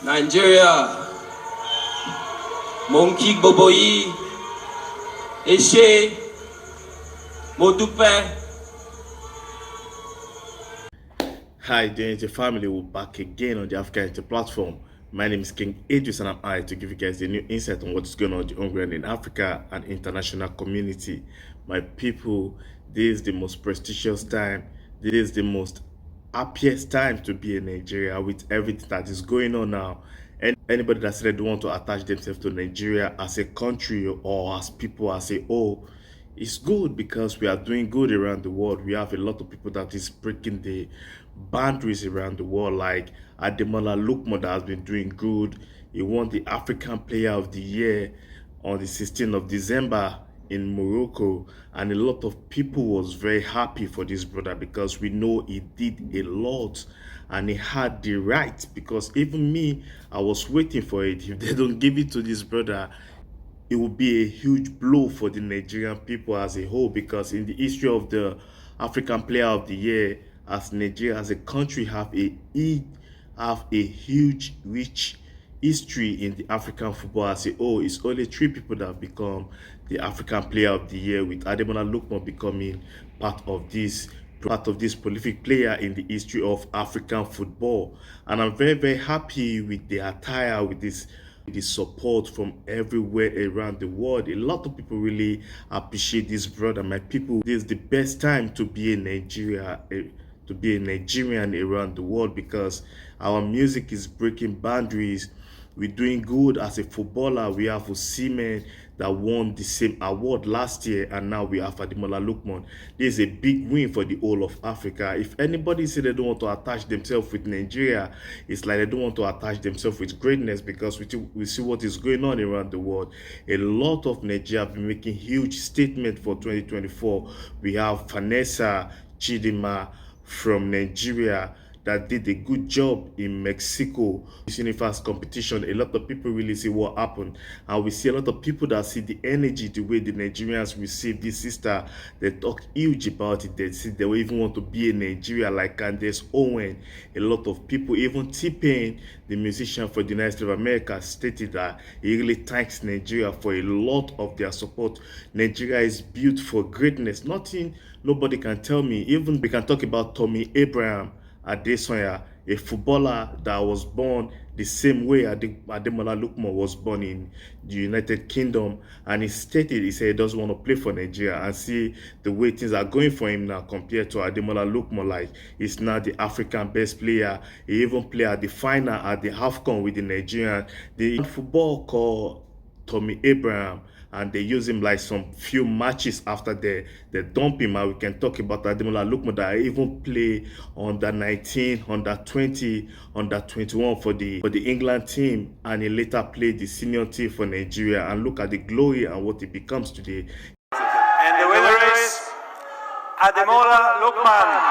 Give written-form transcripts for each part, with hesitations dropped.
Nigeria, Monkey Boboyi, Eshe, Modupe. Hi, Unity family. We're back again on the AfricaUnity platform. My name is KingIdris and I'm here to give you guys a new insight on what's going on ground in Africa and international community. My people, this is the most prestigious time. This is the most happiest time to be in Nigeria with everything that is going on now. And anybody that said they don't want to attach themselves to Nigeria as a country or as people as a whole, it's good because we are doing good around the world. We have a lot of people that is breaking the boundaries around the world, like Ademola Lookman that has been doing good. He won the African Player of the Year on the 16th of December in Morocco, and a lot of people was very happy for this brother because we know he did a lot and he had the right, because even me, I was waiting for it. If they don't give it to this brother, it will be a huge blow for the Nigerian people as a whole, because in the history of the African Player of the Year, as Nigeria as a country have a huge rich history in the African football as a whole. It's only 3 people that have become the African Player of the Year, with Ademola Lookman becoming part of this prolific player in the history of African football. And I'm very, very happy with the attire, with this the support from everywhere around the world. A lot of people really appreciate this brother. My people, this is the best time to be in Nigeria, to be a Nigerian around the world, because our music is breaking boundaries. We're doing good as a footballer. We have Osimhen that won the same award last year, and now we have Ademola Lookman. This is a big win for the whole of Africa. If anybody say they don't want to attach themselves with Nigeria, it's like they don't want to attach themselves with greatness, because we see what is going on around the world. A lot of Nigeria have been making huge statements for 2024. We have Vanessa Chidima from Nigeria that did a good job in Mexico. This Unification competition, a lot of people really see what happened, and we see a lot of people that see the energy, the way the Nigerians receive this sister. They talk huge about it. They see they even want to be in Nigeria, like Candace Owen. A lot of people, even T-Pain, the musician for the United States of America, stated that he really thanks Nigeria for a lot of their support. Nigeria is built for greatness. Nobody can tell me. Even we can talk about Tommy Abraham Adesanya, a footballer that was born the same way Ademola Lookman was born in the United Kingdom, and he said he doesn't want to play for Nigeria, and see the way things are going for him now compared to Ademola Lookman. Like, he's now the African best player. He even played at the final at the AFCON with the Nigerian. The football called Tommy Abraham, and they use him like some few matches after they dump him. And we can talk about Ademola Lookman that even play under 19, under 20, under 21 for the England team, and he later played the senior team for Nigeria. And look at the glory and what he becomes today. And the winner is Ademola Lookman.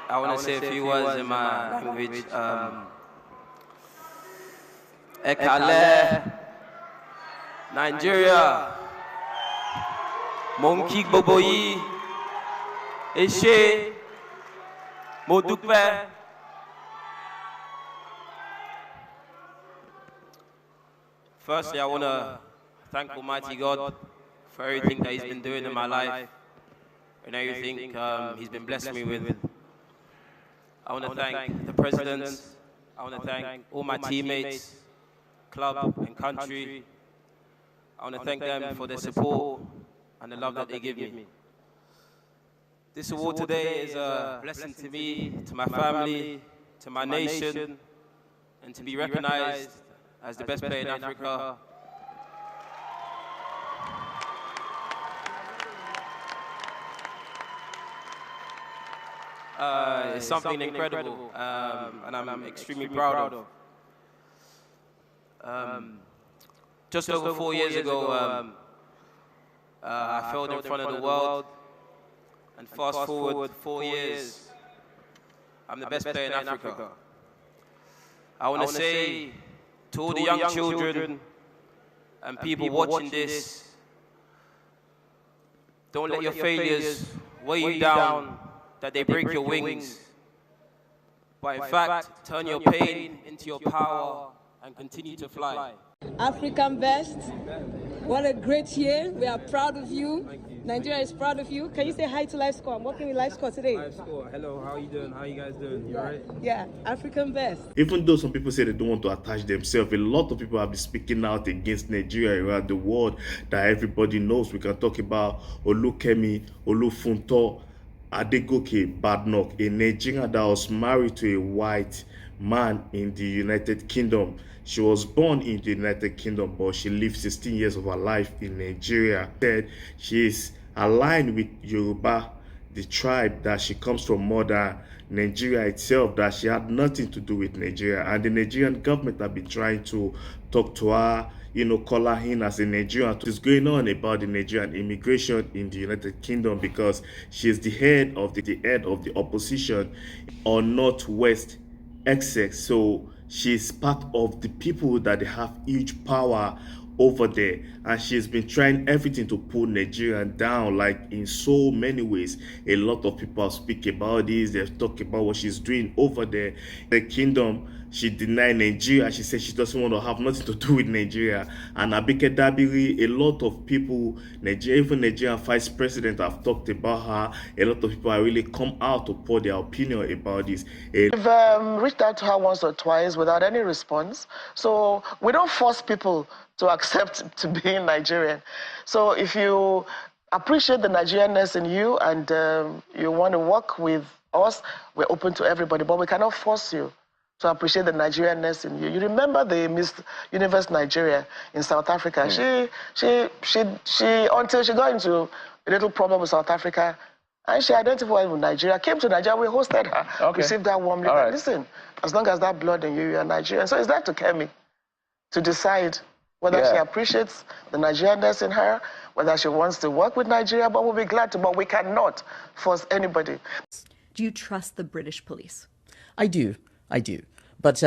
I want to say a few words in my language. Ekale, Nigeria, Monkey Boboyi, Eshe, Modupe. Firstly, I want to thank Almighty God for everything that He's been doing in my life and everything He's been blessing me with. I want to thank the presidents. I want to thank all my teammates, club and country. I want to thank them for their support and the love that they give me. This award today is a blessing to me, to my family, to my nation, and to be recognized as the best player in Africa. It's something incredible, and I'm extremely proud of. just over 4 years ago, I failed in front of the world. And fast forward 4 years, I'm the best player in Africa. I want to say to all the young children and people watching this, don't let your failures weigh you down, that they break your wings. But in fact, turn your pain into your power and continue to fly. African best. What a great year. We are proud of you. Nigeria is proud of you. Can you say hi to Live Score? I'm working with Live Score today. Live Score. Hello, how are you doing? How are you guys doing? You alright? Yeah, African best. Even though some people say they don't want to attach themselves, a lot of people have been speaking out against Nigeria around the world that everybody knows. We can talk about Olukemi, Olufunto, Adegoke Badnoch, a Nigerian that was married to a white man in the United Kingdom. She was born in the United Kingdom, but she lived 16 years of her life in Nigeria. Said she is aligned with Yoruba, the tribe that she comes from, more than Nigeria itself, that she had nothing to do with Nigeria. And the Nigerian government have been trying to talk to her, call her in as a Nigerian. What's going on about the Nigerian immigration in the United Kingdom, because she is the head of the opposition on Northwest Essex. So she's part of the people that they have huge power over there, and she's been trying everything to pull Nigeria down, like in so many ways. A lot of people speak about this. They've talked about what she's doing over there. The kingdom, she denied Nigeria. She said she doesn't want to have nothing to do with Nigeria. And Abike Dabiri, a lot of people, even Nigerian vice president, have talked about her. A lot of people have really come out to pour their opinion about this. We've reached out to her once or twice without any response. So we don't force people to accept to be Nigerian. So if you appreciate the Nigerianness in you and you want to work with us, we're open to everybody, but we cannot force you to appreciate the Nigerianness in you. You remember the Miss Universe Nigeria in South Africa? She until she got into a little problem with South Africa, and she identified with Nigeria, came to Nigeria, we hosted her, received her warmly. Right. Listen, as long as that blood in you, you're Nigerian. So it's that to Kemi to decide whether she appreciates the Nigerianness in her, whether she wants to work with Nigeria, but we'll be glad to, but we cannot force anybody. Do you trust the British police? I do. But,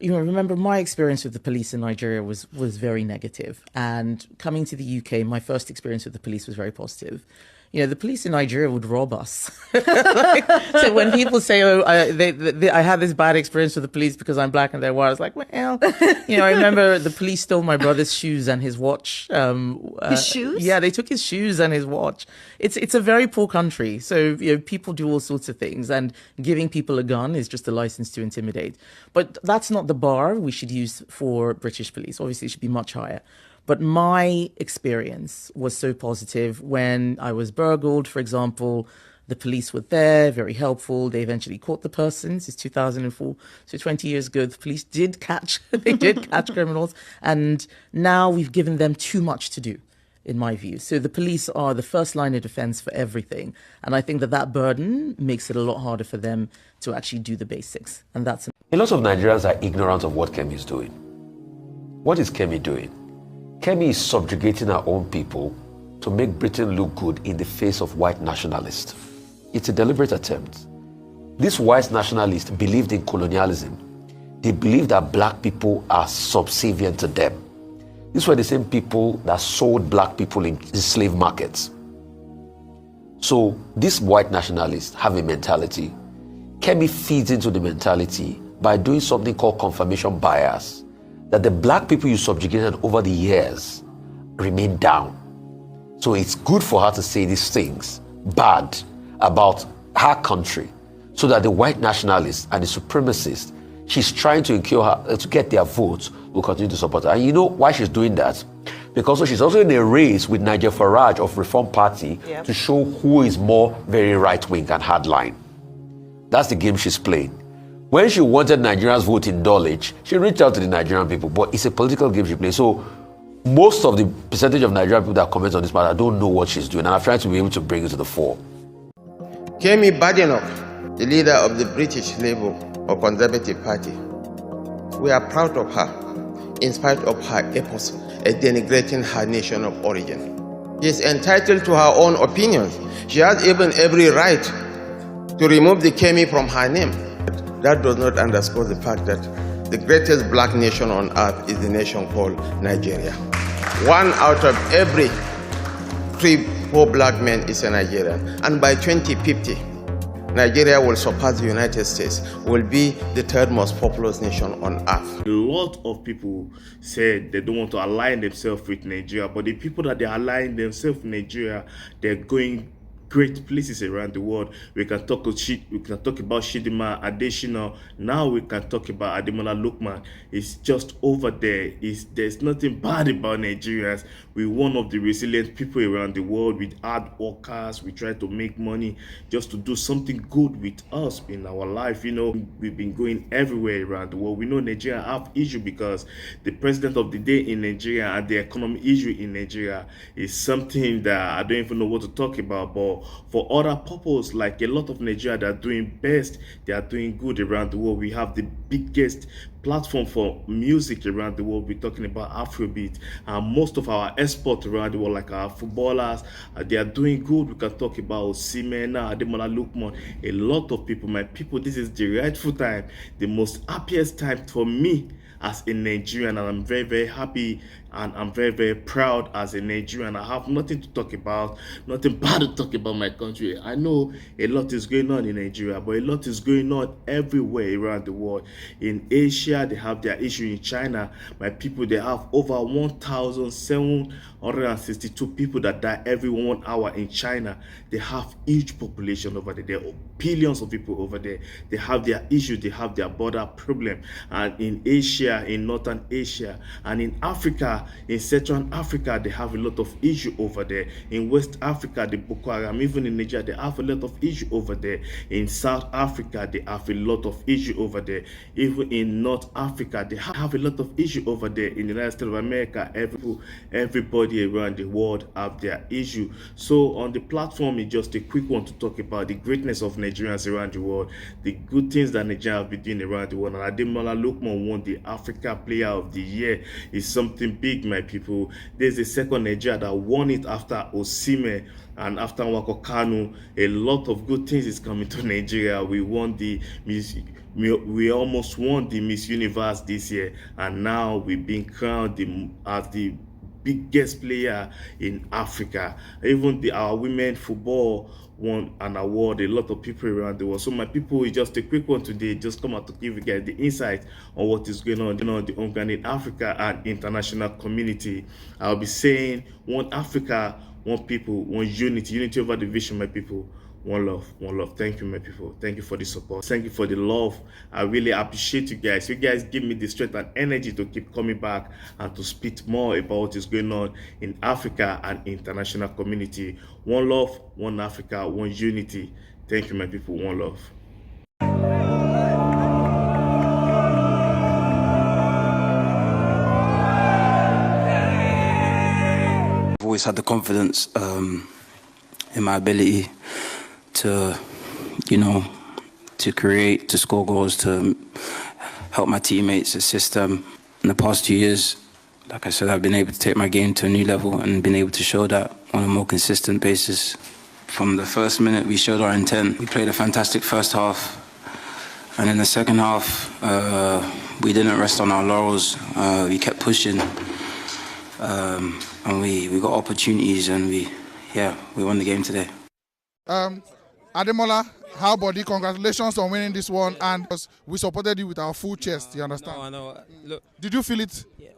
remember my experience with the police in Nigeria was very negative. And coming to the UK, my first experience with the police was very positive. The police in Nigeria would rob us. So when people say, I had this bad experience with the police because I'm black and they're white, I was like, well, I remember the police stole my brother's shoes and his watch. His shoes? Yeah, they took his shoes and his watch. It's a very poor country. So, people do all sorts of things, and giving people a gun is just a license to intimidate. But that's not the bar we should use for British police. Obviously, it should be much higher. But my experience was so positive. When I was burgled, for example, the police were there, very helpful. They eventually caught the person. This is 2004, so 20 years ago. The police did catch criminals. And now we've given them too much to do, in my view. So the police are the first line of defense for everything. And I think that burden makes it a lot harder for them to actually do the basics. And that's... A lot of Nigerians are ignorant of what Kemi is doing. What is Kemi doing? Kemi is subjugating our own people to make Britain look good in the face of white nationalists. It's a deliberate attempt. These white nationalists believed in colonialism. They believed that black people are subservient to them. These were the same people that sold black people in slave markets. So these white nationalists have a mentality. Kemi feeds into the mentality by doing something called confirmation bias, that the black people you subjugated over the years remain down. So it's good for her to say these things bad about her country, so that the white nationalists and the supremacists she's trying to incur her, to get their votes, will continue to support her. And you know why she's doing that? Because she's also in a race with Nigel Farage of Reform Party to show who is more very right-wing and hardline. That's the game she's playing. When she wanted Nigerians' vote in Dulwich, she reached out to the Nigerian people, but it's a political game she plays. So most of the percentage of Nigerian people that comment on this matter don't know what she's doing, and I've tried to be able to bring it to the fore. Kemi Badenoch, the leader of the British Labour or Conservative Party. We are proud of her. in spite of her efforts at denigrating her nation of origin. She is entitled to her own opinions. She has even every right to remove the Kemi from her name. That does not underscore the fact that the greatest black nation on earth is the nation called Nigeria. 1 out of every 3-4 black men is a Nigerian. And by 2050, Nigeria will surpass the United States, will be the 3rd most populous nation on earth. A lot of people said they don't want to align themselves with Nigeria, but the people that they align themselves with Nigeria, they're going great places around the world. We can talk about Chidinma Adesina. Now we can talk about Ademola Lookman. It's just over there. There's nothing bad about Nigerians. We're one of the resilient people around the world. With hard workers, we try to make money just to do something good with us in our life. You know, we've been going everywhere around the world. We know Nigeria have issue because the president of the day in Nigeria and the economic issue in Nigeria is something that I don't even know what to talk about. But for other purposes, like a lot of Nigeria, they are doing best, they are doing good around the world. We have the biggest platform for music around the world. We're talking about Afrobeats, and most of our exports around the world, like our footballers, they are doing good. We can talk about Symba, Ademola, Lookman. A lot of people, my people, this is the rightful time, the most happiest time for me as a Nigerian, and I'm very, very happy and I'm very, very proud as a Nigerian. I have nothing to talk about, nothing bad to talk about my country. I know a lot is going on in Nigeria, but a lot is going on everywhere around the world. In Asia, they have their issue. In China, my people, they have over 1,762 people that die every 1 hour in China. They have huge population over there. There are billions of people over there. They have their issue, they have their border problem. And in Asia, in Northern Asia, and in Africa, in Central Africa, they have a lot of issue over there. In West Africa, the Boko Haram, even in Nigeria, they have a lot of issue over there. In South Africa, they have a lot of issue over there. Even in North Africa, they have a lot of issue over there. In the United States of America, everybody around the world have their issue. So on the platform, it's just a quick one to talk about the greatness of Nigerians around the world, the good things that Nigeria have been doing around the world. And Ademola Lookman won the Africa Player of the Year. It's something big, my people. There's a second Nigeria that won it after Osimhen and after Nwako Kanu. A lot of good things is coming to Nigeria. We almost won the Miss Universe this year, and now we've been crowned as the biggest player in Africa. Even our women football won an award. A lot of people around the world. So my people, it's just a quick one today, just come out to give you guys the insight on what is going on in the organic Africa and international community. I'll be saying one Africa, one people, one unity over division, my people. One love, one love. Thank you, my people. Thank you for the support. Thank you for the love. I really appreciate you guys. You guys give me the strength and energy to keep coming back and to speak more about what is going on in Africa and international community. One love, one Africa, one unity. Thank you, my people. One love. I've always had the confidence in my ability to, to create, to score goals, to help my teammates, assist them. In the past 2 years, like I said, I've been able to take my game to a new level and been able to show that on a more consistent basis. From the first minute, we showed our intent. We played a fantastic first half, and in the second half, we didn't rest on our laurels. We kept pushing, and we got opportunities, and we won the game today. Ademola, how about you? Congratulations on winning this one, and we supported you with our full chest. You understand? No, I know. Look, did you feel it? Yeah.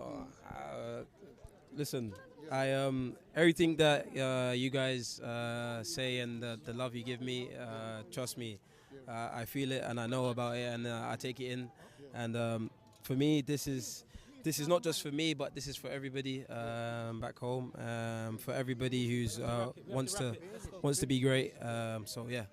Listen, everything that you guys say and the love you give me, trust me, I feel it and I know about it, and I take it in. And for me, this is not just for me, but this is for everybody back home, for everybody who's wants to be great. So yeah.